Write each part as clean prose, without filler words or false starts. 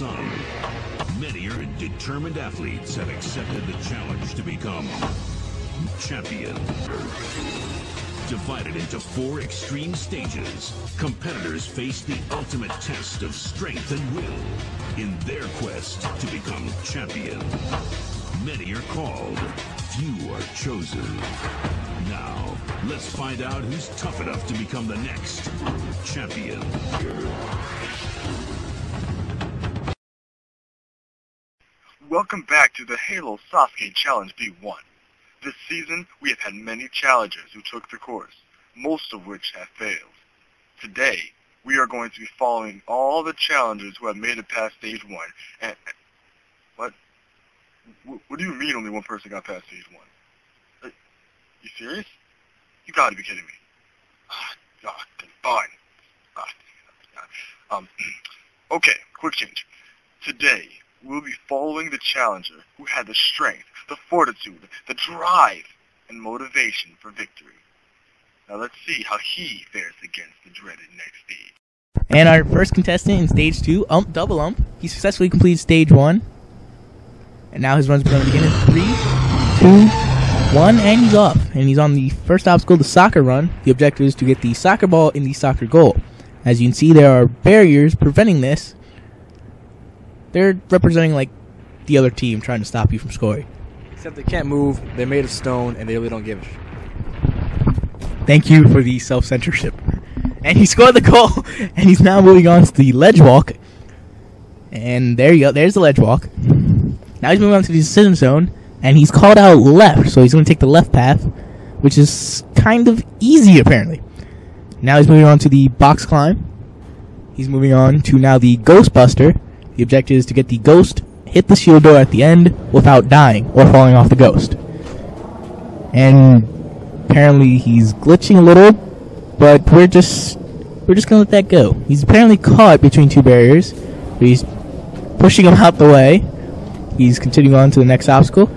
sun. Many determined athletes have accepted the challenge to become champion. Divided into 4 extreme stages, competitors face the ultimate test of strength and will in their quest to become champion. Many are called, few are chosen. Now, let's find out who's tough enough to become the next champion. Welcome back to the Halo Sasuke Challenge V1. This season, we have had many challengers who took the course, most of which have failed. Today, we are going to be following all the challengers who have made it past stage 1. And what? What do you mean only one person got past stage 1? You serious? You gotta be kidding me. Fine. Okay, quick change. Today, we'll be following the challenger who had the strength, the fortitude, the drive, and motivation for victory. Now let's see how he fares against the dreaded next stage. And our first contestant in stage 2, Double Ump, he successfully completed stage 1. And now his run's going to begin in 3, 2, 1, and he's off. And he's on the first obstacle, the soccer run. The objective is to get the soccer ball in the soccer goal. As you can see, there are barriers preventing this. They're representing, like, the other team trying to stop you from scoring. Except they can't move, they're made of stone, and they really don't give a shit. Thank you for the self-censorship. And he scored the goal, and he's now moving on to the ledge walk. And there you go, there's the ledge walk. Now he's moving on to the decision zone, and he's called out left, so he's going to take the left path, which is kind of easy, apparently. Now he's moving on to the box climb. He's moving on to now the Ghostbuster. The objective is to get the ghost, hit the shield door at the end without dying or falling off the ghost. And apparently he's glitching a little, but we're just gonna let that go. He's apparently caught between 2 barriers. He's pushing him out the way. He's continuing on to the next obstacle.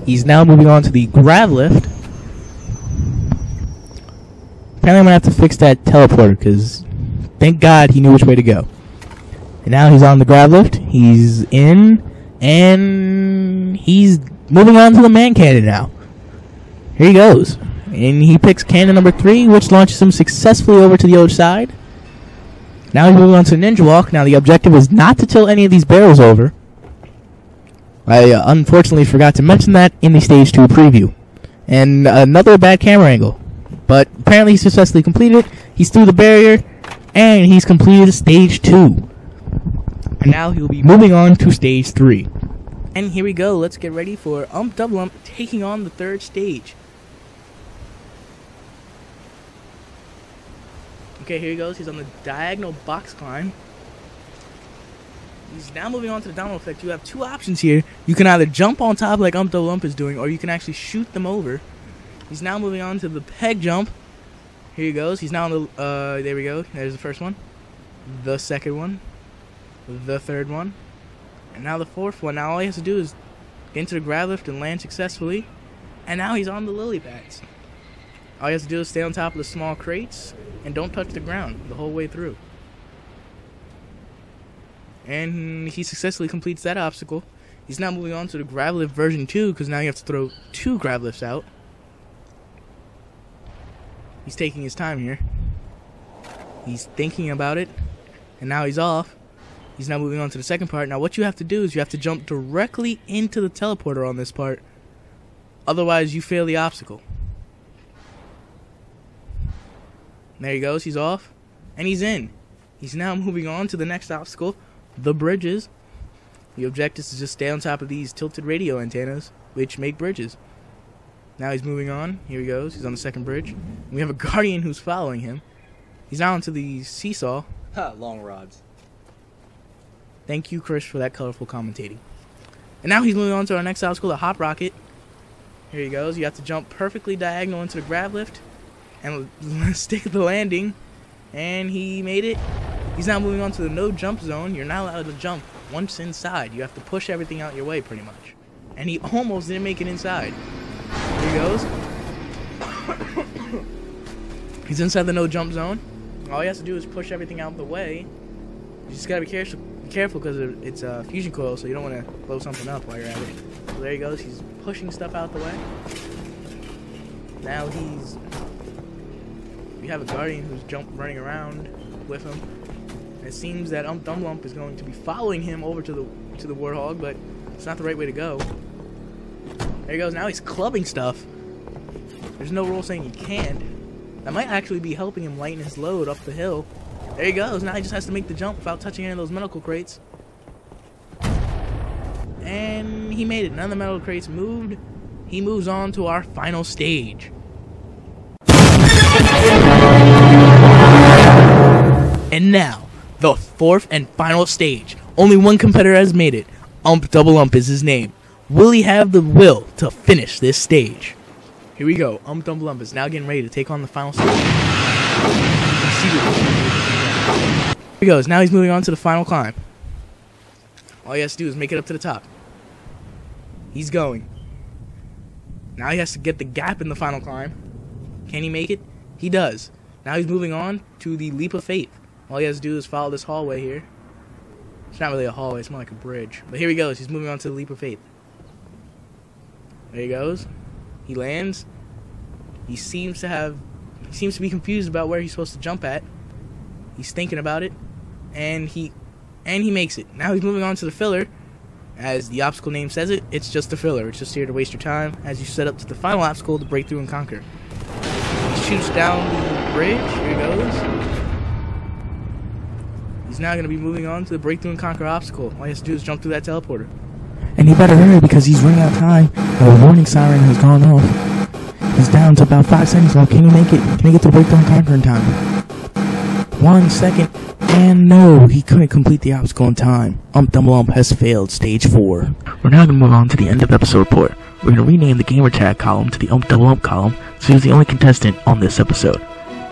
He's now moving on to the grav lift. Apparently I'm gonna have to fix that teleporter because thank God he knew which way to go. And now he's on the grab lift. He's in, and he's moving on to the man cannon now. Here he goes. And he picks cannon number 3, which launches him successfully over to the other side. Now he's moving on to the ninja walk. Now the objective is not to tilt any of these barrels over. I unfortunately forgot to mention that in the stage 2 preview. And another bad camera angle. But apparently he successfully completed it. He's through the barrier, and he's completed stage 2. And now he'll be moving on to stage 3. And here we go. Let's get ready for Double Ump taking on the 3rd stage. Okay, here he goes. He's on the diagonal box climb. He's now moving on to the domino effect. You have 2 options here. You can either jump on top like Double Ump is doing, or you can actually shoot them over. He's now moving on to the peg jump. Here he goes. He's now on the, there we go. There's the first one. The second one. The third one, and now the 4th one. Now all he has to do is get into the grab lift and land successfully, and now he's on the lily pads. All he has to do is stay on top of the small crates and don't touch the ground the whole way through. And he successfully completes that obstacle. He's now moving on to the grab lift version 2 because now you have to throw 2 grab lifts out. He's taking his time here. He's thinking about it, and now he's off. He's now moving on to the second part. Now what you have to do is you have to jump directly into the teleporter on this part. Otherwise you fail the obstacle. There he goes. He's off. And he's in. He's now moving on to the next obstacle. The bridges. The objective is to just stay on top of these tilted radio antennas, which make bridges. Now he's moving on. Here he goes. He's on the second bridge. And we have a guardian who's following him. He's now onto the seesaw. Ha, long rods. Thank you, Chris, for that colorful commentating. And now he's moving on to our next obstacle, the hop rocket. Here he goes. You have to jump perfectly diagonal into the grab lift and stick the landing. And he made it. He's now moving on to the no jump zone. You're not allowed to jump once inside. You have to push everything out your way, pretty much. And he almost didn't make it inside. Here he goes. He's inside the no jump zone. All he has to do is push everything out of the way. You just gotta be Be careful because it's a fusion coil, so you don't want to blow something up while you're at it. So there he goes. He's pushing stuff out the way. Now we have a guardian who's running around with him. It seems that Dumblump is going to be following him over to the Warthog, but it's not the right way to go. There he goes. Now he's clubbing stuff. There's no rule saying he can't. That might actually be helping him lighten his load up the hill. There he goes. Now he just has to make the jump without touching any of those medical crates. And he made it. None of the medical crates moved. He moves on to our final stage. And now, the fourth and final stage. Only one competitor has made it. Double Ump is his name. Will he have the will to finish this stage? Here we go. Double Ump is now getting ready to take on the final stage. Here he goes. Now he's moving on to the final climb. All he has to do is make it up to the top. He's going. Now he has to get the gap in the final climb. Can he make it? He does. Now he's moving on to the Leap of Faith. All he has to do is follow this hallway here. It's not really a hallway, it's more like a bridge. But here he goes. He's moving on to the Leap of Faith. There he goes. He lands. He seems to be confused about where he's supposed to jump at. He's thinking about it. And he makes it. Now he's moving on to the filler. As the obstacle name says it, it's just a filler. It's just here to waste your time as you set up to the final obstacle to break through and conquer. He shoots down the bridge. Here he goes. He's now going to be moving on to the breakthrough and conquer obstacle. All he has to do is jump through that teleporter. And he better hurry because he's running out of time. The warning siren has gone off. He's down to about 5 seconds left. Can he make it? Can he get to the breakthrough and conquer in time? 1 second. And no, he couldn't complete the obstacle in time. Double Ump has failed stage 4. We're now going to move on to the end of episode report. We're going to rename the gamer tag column to the Double Ump column, so he was the only contestant on this episode.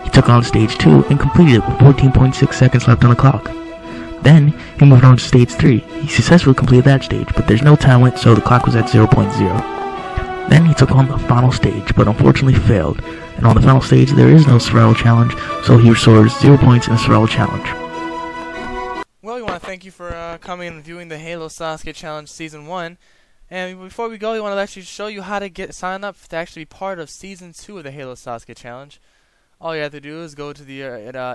He took on stage 2 and completed it with 14.6 seconds left on the clock. Then, he moved on to stage 3. He successfully completed that stage, but there's no time limit, so the clock was at 0.0. Then he took on the final stage, but unfortunately failed. And on the final stage, there is no survival challenge, so he restores 0 points in the survival challenge. Well, we want to thank you for coming and viewing the Halo Sasuke Challenge Season 1. And before we go, we want to actually show you how to sign up to actually be part of Season 2 of the Halo Sasuke Challenge. All you have to do is go to the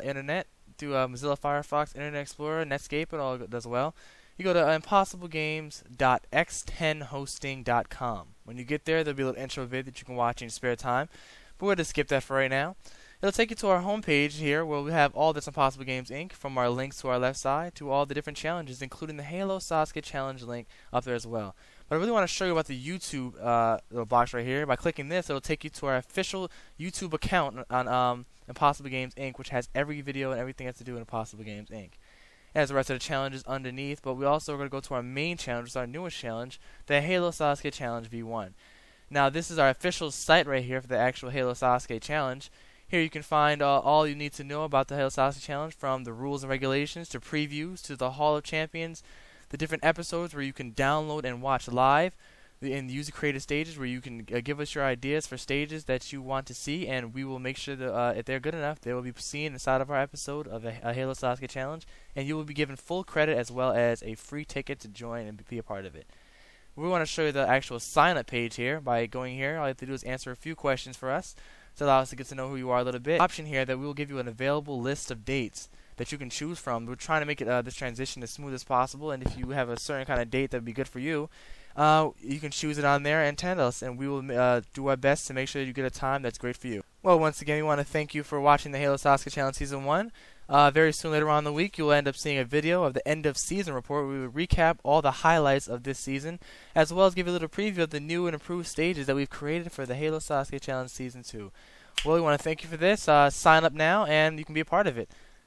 internet, do Mozilla Firefox, Internet Explorer, Netscape, it all does well. You go to impossiblegames.x10hosting.com. When you get there, there'll be a little intro vid that you can watch in your spare time. But we're going to skip that for right now. It'll take you to our homepage here where we have all that's Impossible Games Inc. from our links to our left side to all the different challenges, including the Halo Sasuke Challenge link up there as well. But I really want to show you about the YouTube little box right here. By clicking this, it'll take you to our official YouTube account on Impossible Games Inc., which has every video and everything that's to do with Impossible Games Inc. It has the rest of the challenges underneath, but we also are going to go to our main challenge, which is our newest challenge, the Halo Sasuke Challenge V1. Now, this is our official site right here for the actual Halo Sasuke Challenge. Here you can find all you need to know about the Halo Sasuke Challenge, from the rules and regulations to previews to the Hall of Champions, the different episodes where you can download and watch live, and the user-created stages where you can give us your ideas for stages that you want to see, and we will make sure that if they're good enough, they will be seen inside of our episode of a Halo Sasuke Challenge, and you will be given full credit as well as a free ticket to join and be a part of it. We want to show you the actual sign-up page here. By going here, all you have to do is answer a few questions for us to allow us to get to know who you are a little bit. Option here that we will give you an available list of dates that you can choose from. We're trying to make it this transition as smooth as possible, and if you have a certain kind of date that would be good for you, you can choose it on there and tell us, and we will do our best to make sure that you get a time that's great for you. Well, once again, we want to thank you for watching the Halo Sasuke Challenge Season 1. Very soon later on in the week, you'll end up seeing a video of the end of season report where we will recap all the highlights of this season, as well as give you a little preview of the new and improved stages that we've created for the Halo Sasuke Challenge Season 2. Well, we want to thank you for this. Sign up now, and you can be a part of it.